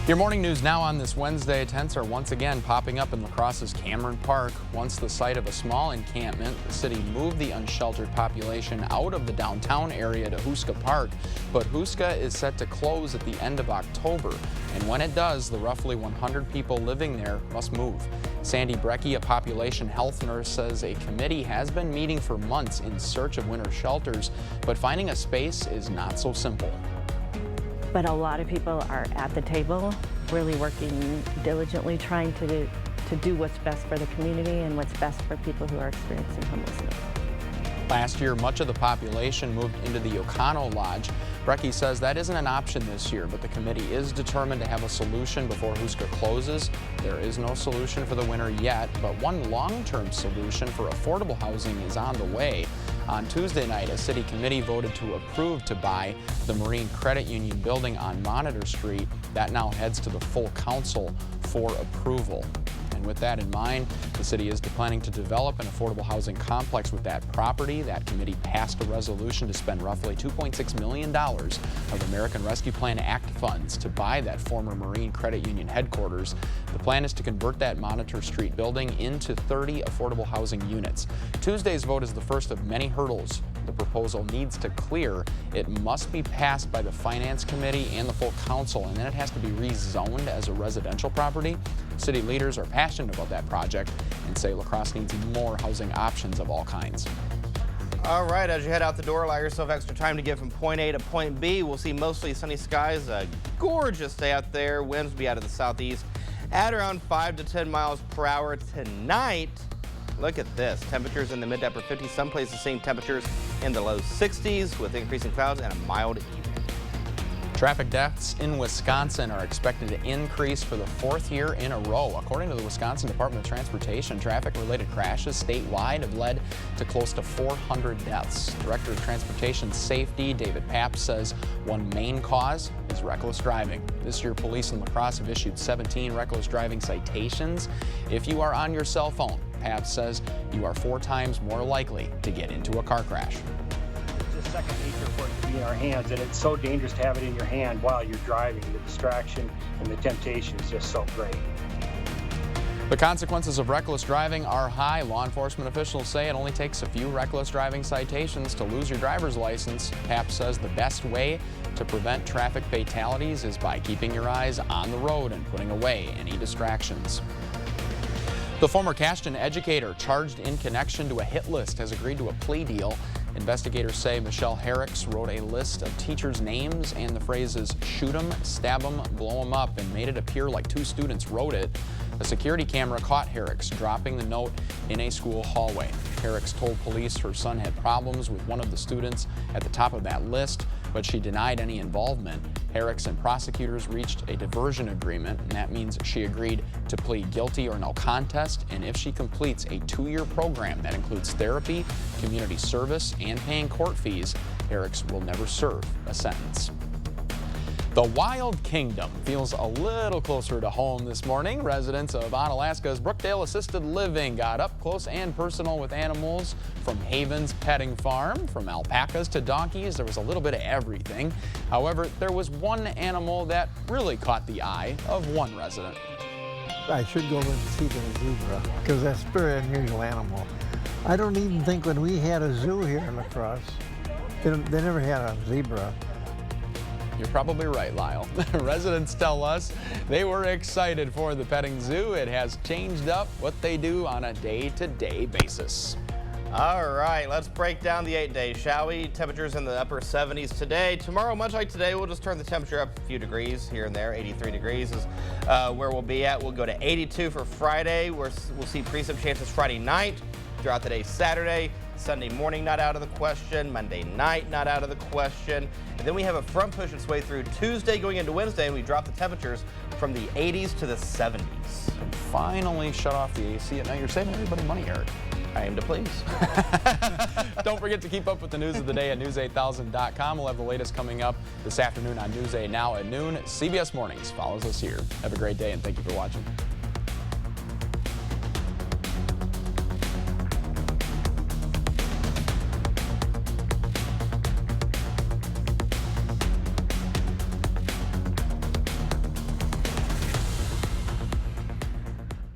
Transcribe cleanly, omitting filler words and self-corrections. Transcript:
Your morning news now on this Wednesday. Tents are once again popping up in La Crosse's Cameron Park. Once the site of a small encampment, the city moved the unsheltered population out of the downtown area to Houska Park. But Houska is set to close at the end of October. And when it does, the roughly 100 people living there must move. Sandy Brecky, a population health nurse, says a committee has been meeting for months in search of winter shelters, but finding a space is not so simple. But a lot of people are at the table, really working diligently, trying to do what's best for the community and what's best for people who are experiencing homelessness. Last year, much of the population moved into the Ocano Lodge. Brecky says that isn't an option this year, but the committee is determined to have a solution before Houska closes. There is no solution for the winter yet, but one long-term solution for affordable housing is on the way. On Tuesday night, a city committee voted to approve to buy the Marine Credit Union building on Monitor Street. That now heads to the full council for approval. And with that in mind, the city is planning to develop an affordable housing complex with that property. That committee passed a resolution to spend roughly $2.6 million of American Rescue Plan Act funds to buy that former Marine Credit Union headquarters. The plan is to convert that Monitor Street building into 30 affordable housing units. Tuesday's vote is the first of many hurdles the proposal needs to clear. It must be passed by the Finance Committee and the full council, and then it has to be rezoned as a residential property. City leaders are passionate about that project and say La Crosse needs more housing options of all kinds. All right, as you head out the door, allow yourself extra time to get from point A to point B. We'll see mostly sunny skies, a gorgeous day out there. Winds will be out of the southeast at around 5 to 10 miles per hour tonight. Look at this. Temperatures in the mid to upper 50s. Some places seeing temperatures in the low 60s with increasing clouds and a mild evening. Traffic deaths in Wisconsin are expected to increase for the fourth year in a row. According to the Wisconsin Department of Transportation, traffic-related crashes statewide have led to close to 400 deaths. Director of Transportation Safety, David Papp, says one main cause is reckless driving. This year, police in La Crosse have issued 17 reckless driving citations. If you are on your cell phone, Papp says you are 4 times more likely to get into a car crash. It's second nature for it to be in our hands, and it's so dangerous to have it in your hand while you're driving. The distraction and the temptation is just so great. The consequences of reckless driving are high. Law enforcement officials say it only takes a few reckless driving citations to lose your driver's license. Papp says the best way to prevent traffic fatalities is by keeping your eyes on the road and putting away any distractions. The former Cashton educator charged in connection to a hit list has agreed to a plea deal. Investigators say Michelle Herricks wrote a list of teachers' names and the phrases shoot 'em, stab 'em, blow 'em up, and made it appear like 2 students wrote it. A security camera caught Herricks dropping the note in a school hallway. Herricks told police her son had problems with one of the students at the top of that list, but she denied any involvement. Herricks and prosecutors reached a diversion agreement, and that means she agreed to plead guilty or no contest, and if she completes a 2-year program that includes therapy, community service, and paying court fees, Herricks will never serve a sentence. The Wild Kingdom feels a little closer to home this morning. Residents of Onalaska's Brookdale Assisted Living got up close and personal with animals from Haven's Petting Farm. From alpacas to donkeys, there was a little bit of everything. However, there was one animal that really caught the eye of one resident. I should go and see the zebra because that's a very unusual animal. I don't even think when we had a zoo here in La Crosse, they never had a zebra. You're probably right, Lyle. Residents tell us they were excited for the petting zoo. It has changed up what they do on a day-to-day basis. All right, let's break down the 8 days, shall we? Temperatures in the upper 70s today. Tomorrow, much like today, we'll just turn the temperature up a few degrees here and there. 83 degrees is where we'll be at. We'll go to 82 for Friday. We'll see precip chances Friday night. Throughout the day Saturday, Sunday morning not out of the question, Monday night not out of the question. And then we have a front push its way through Tuesday going into Wednesday, and we drop the temperatures from the 80s to the 70s. And finally shut off the AC at night. You're saving everybody money, Eric. I aim to please. Don't forget to keep up with the news of the day at news8000.com. We'll have the latest coming up this afternoon on News 8 Now at noon. CBS Mornings follows us here. Have a great day, and thank you for watching.